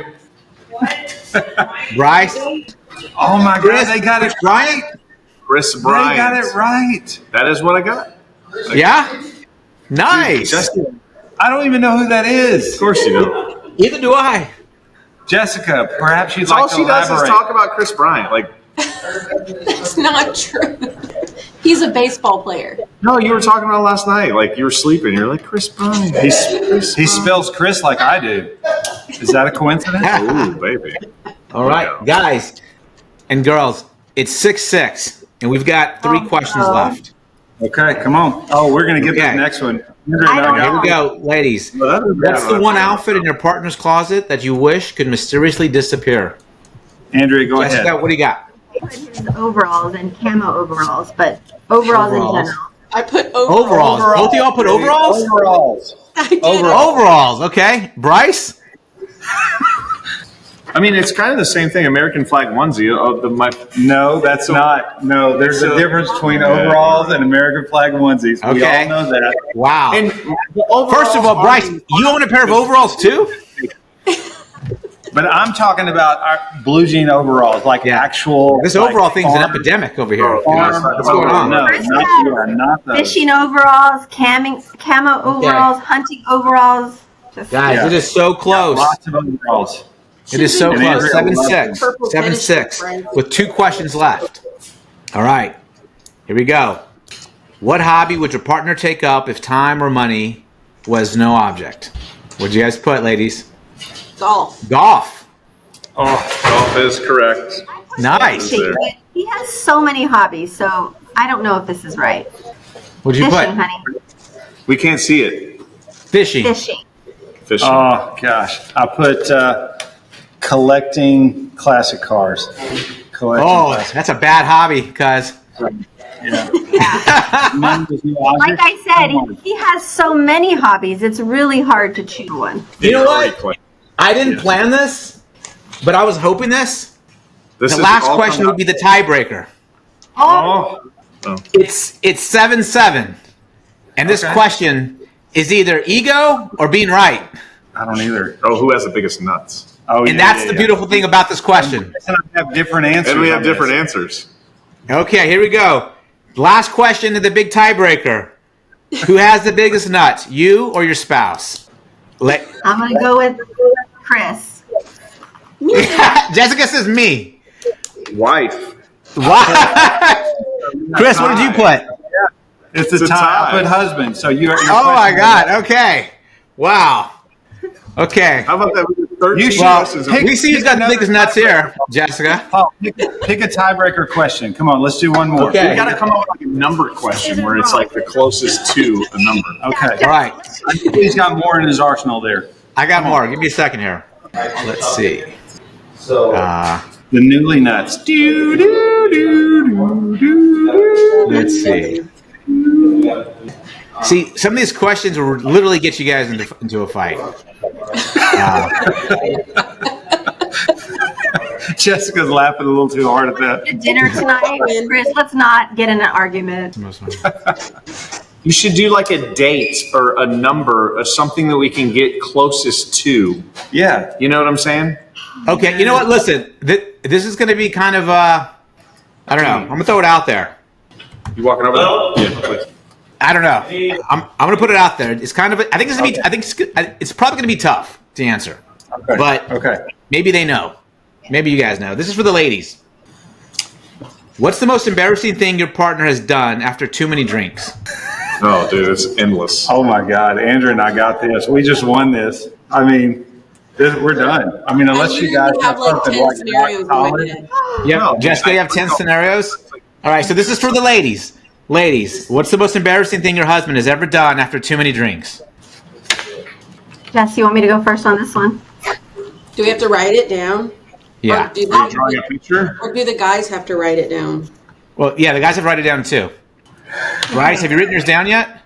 C: Bryce?
A: Oh, my God. They got it
C: Bryant?
G: Chris
A: They
G: Bryant.
A: got it right.
G: That is what I got.
C: Yeah? Nice.
G: Justin,
A: I don't even know who that is.
G: of course you know.
C: Either do I.
A: Jessica, perhaps you'd
G: That's
A: like
G: all
A: to
G: she does is
A: elaborate.
G: talk about Chris Bryant. Like,
D: It's not true. He's a baseball player.
G: no, you were talking about last night. Like, you were sleeping. You're like, Chris Bryant.
A: He spells Chris like I do. Is that a coincidence?
G: Ooh, baby.
C: All right, guys and girls, it's 6-6, and we've got 3 questions left.
A: Okay, come on. Oh, we're going to get
C: Okay.
A: the next one.
E: I don't
C: Here
E: know.
C: we go, ladies.
G: Well, that is
C: What's
G: bad.
C: the one outfit in your partner's closet that you wish could mysteriously disappear?
A: Andrea, go ahead.
C: Jessica, what do you got?
E: Overalls and camo overalls, but overalls in
C: Overalls.
E: general.
D: I put
C: Overalls. Both of y'all put overalls?
A: Overalls.
D: I did.
C: Overalls. Okay. Bryce?
G: I mean, it's kind of the same thing. American flag onesie.
A: No, that's not. No, there's a difference between overalls and American flag onesies. We
C: Okay.
A: all know that.
C: Wow.
G: And
C: First of all, Bryce, you own a pair of overalls too?
A: But I'm talking about our blue jean overalls, like actual.
C: This
A: like,
C: overall thing's an
A: farm-
C: epidemic over here.
A: farm-
C: What's going on?
A: No, not those.
E: Fishing overalls, camo overalls, hunting overalls. Just
C: Guys,
A: Yeah.
C: it is so close.
A: Lots of overalls.
C: It is so
A: And
C: close.
A: Andrea
C: 7-6.
D: Purple tennis
C: 7-6.
D: friends.
C: With 2 questions left. All right. Here we go. What hobby would your partner take up if time or money was no object? What'd you guys put, ladies?
D: Golf.
C: Golf.
G: golf is correct.
C: Nice.
G: There.
E: But he has so many hobbies, so I don't know if this is right.
C: What'd you
E: Fishing,
C: put?
E: honey.
G: We can't see it.
C: Fishing.
E: Fishing.
G: Fishing.
A: Oh gosh, I put collecting classic cars. Collecting
C: Oh,
A: classic.
C: that's a bad hobby, cuz.
A: Mine was no
E: Like
A: object.
E: I said, he has so many hobbies. It's really hard to choose one.
C: You know what?
G: Great question.
C: I didn't plan this, but I was hoping this.
G: This
C: The
G: is
C: last
G: all
C: question would be the tiebreaker.
A: Oh,
C: It's 7-7. And this
A: Okay.
C: question is either ego or being right.
A: I don't either.
G: Oh, who has the biggest nuts?
A: Oh,
C: And that's the beautiful thing about this question.
A: And I have different answers.
G: And we have
A: on
G: different
A: this.
G: answers.
C: Okay, here we go. Last question to the big tiebreaker. Who has the biggest nuts, you or your spouse?
E: I'm going to go with Chris.
C: Jessica says me.
G: Wife.
C: Why? Chris, what did you put?
A: It's
G: It's
A: a
G: a
A: tie.
G: tie.
A: I put husband. So you're.
C: Oh my God. Okay. Wow. Okay.
G: How about that? We did 13
A: You should-
G: questions.
A: pick-
C: We see who's got the biggest nuts here, Jessica.
A: Oh, pick a tiebreaker question. Come on, let's do one more.
C: Okay.
G: We got to come up with like a number question where it's like the closest to a number.
A: Okay.
C: All right.
A: I think he's got more in his arsenal there.
C: I got more. Give me a second here. Let's see.
A: The Newlynuts. Do, do, do, do, do.
C: Let's see. See, some of these questions will literally get you guys into a fight.
A: Jessica's laughing a little too hard at that.
E: To dinner tonight, Chris, let's not get in an argument.
G: You should do like a date or a number or something that we can get closest to.
A: Yeah.
G: You know what I'm saying?
C: Okay, you know what? Listen, this is going to be kind of, I don't know. I'm going to throw it out there.
G: You walking over there? Yeah, please.
C: I don't know. I'm going to put it out there. It's kind of, I think it's going to be, I think it's probably going to be tough to answer.
A: Okay.
C: But
A: okay.
C: maybe they know. Maybe you guys know. This is for the ladies. What's the most embarrassing thing your partner has done after too many drinks?
G: Oh, dude, it's endless.
A: Oh my God, Andrew and I got this. We just won this. I mean, we're done. I mean, unless you guys
D: have like
A: something
D: 10 scenarios in my
A: solid.
D: head.
C: Yeah, Jessica, you have 10 scenarios? All right, so this is for the ladies. Ladies, what's the most embarrassing thing your husband has ever done after too many drinks?
E: Jess, you want me to go first on this one?
D: Do we have to write it down?
C: Yeah.
D: Or do,
G: Drawing a picture?
D: or do the guys have to write it down?
C: Well, yeah, the guys have to write it down too. Bryce, have you written yours down yet?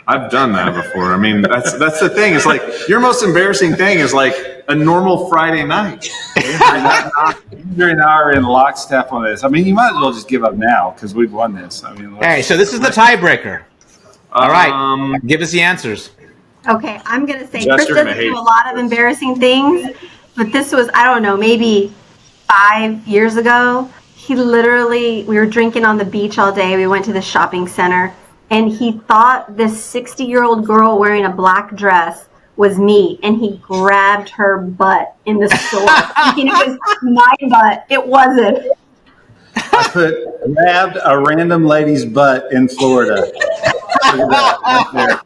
G: I've done that before. I mean, that's the thing. It's like your most embarrassing thing is like a normal Friday night.
A: Andrew and I are in lockstep on this. I mean, you might as well just give up now because we've won this. I mean,
C: Hey, so this is the tiebreaker. All right,
G: Um,
C: give us the answers.
E: Okay, I'm going to say
G: Jess,
E: Chris
G: you're gonna
E: doesn't
G: hate
E: do a lot of embarrassing things, but this was, I don't know, maybe 5 years ago. We were drinking on the beach all day. We went to the shopping center, and he thought this 60-year-old girl wearing a black dress was me, and he grabbed her butt in the store, thinking it was my butt. It wasn't.
A: I grabbed a random lady's butt in Florida. Look at that, right there.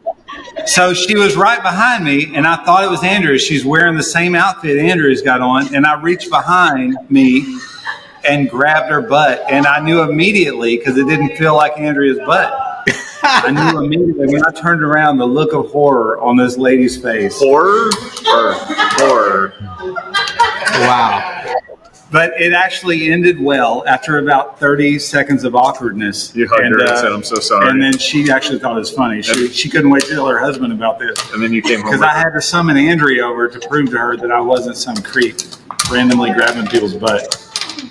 A: So she was right behind me, and I thought it was Andrew. She's wearing the same outfit Andrew's got on, and I reached behind me and grabbed her butt, and I knew immediately because it didn't feel like Andrea's butt. I knew immediately when I turned around the look of horror on this lady's face.
G: horror or horror?
C: Wow.
A: But it actually ended well after about 30 seconds of awkwardness.
G: You hugged her and said, "I'm so sorry."
A: And then she actually thought it was funny. She couldn't wait to tell her husband about this.
G: And then you came home.
A: Because I had to summon Andrea over to prove to her that I wasn't some creep. randomly grabbing people's butt.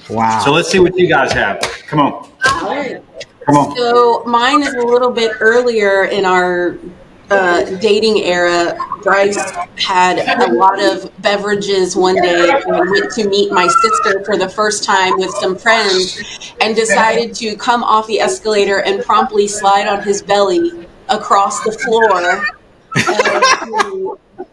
C: Wow.
A: So let's see what you guys have. Come on.
D: All right.
A: Come on.
D: So mine is a little bit earlier in our dating era. Bryce had a lot of beverages one day and went to meet my sister for the first time with some friends and decided to come off the escalator and promptly slide on his belly across the floor.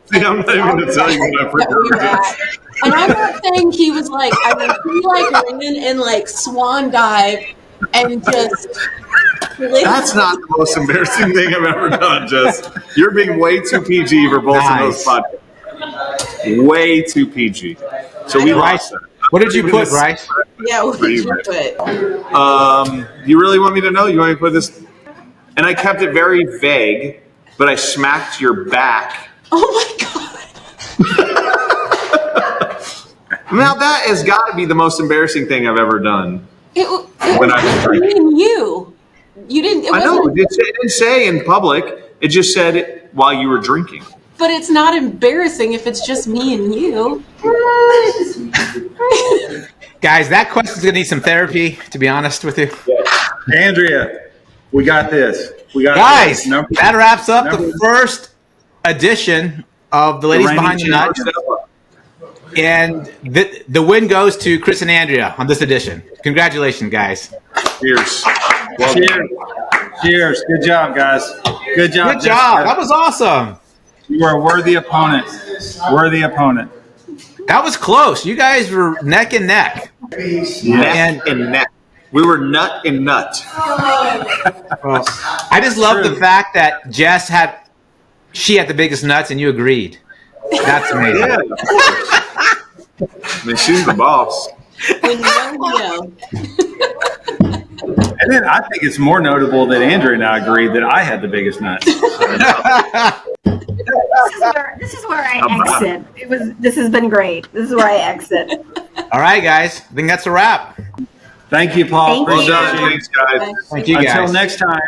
G: See, I'm not even going to tell you what I forgot.
D: And I'm not saying he was like, I mean, he like ran and like swan dive and just.
G: That's not the most embarrassing thing I've ever done, Jess. You're being way too PG for both of those podcasts. Way too PG. So we lost that.
C: What did you put, Bryce?
D: Yeah, what did you put?
G: You really want me to know? You want me to put this? And I kept it very vague, but I smacked your back.
D: Oh my God.
G: Now that has got to be the most embarrassing thing I've ever done.
D: It
G: When I was
D: was me and you. You didn't. It
G: I know.
D: wasn't.
G: It didn't say in public. It just said it while you were drinking.
D: But it's not embarrassing if it's just me and you.
C: Guys, that question's going to need some therapy, to be honest with you.
A: Andrea, we got this.
C: Guys, that wraps up the first edition of the Ladies Behind the Nut. And the win goes to Kris and Andrea on this edition. Congratulations, guys.
G: Cheers.
A: Cheers. Cheers. Good job, guys. Good job.
C: Good job. That was awesome.
A: You are a worthy opponent. Worthy opponent.
C: That was close. You guys were neck and neck.
G: Neck and neck. We were nut and nut.
C: I just love the fact that Jess had the biggest nuts and you agreed. That's amazing.
G: Yeah. I mean, she's the boss.
D: When you know.
A: And then I think it's more notable that Andrea and I agreed that I had the biggest nuts.
E: This is where I exit. This has been great. This is where I exit.
C: All right, guys. I think that's a wrap.
A: Thank you, Paul.
E: Thank you.
G: Well done. Thanks, guys.
C: Thank you, guys.
A: Until next time.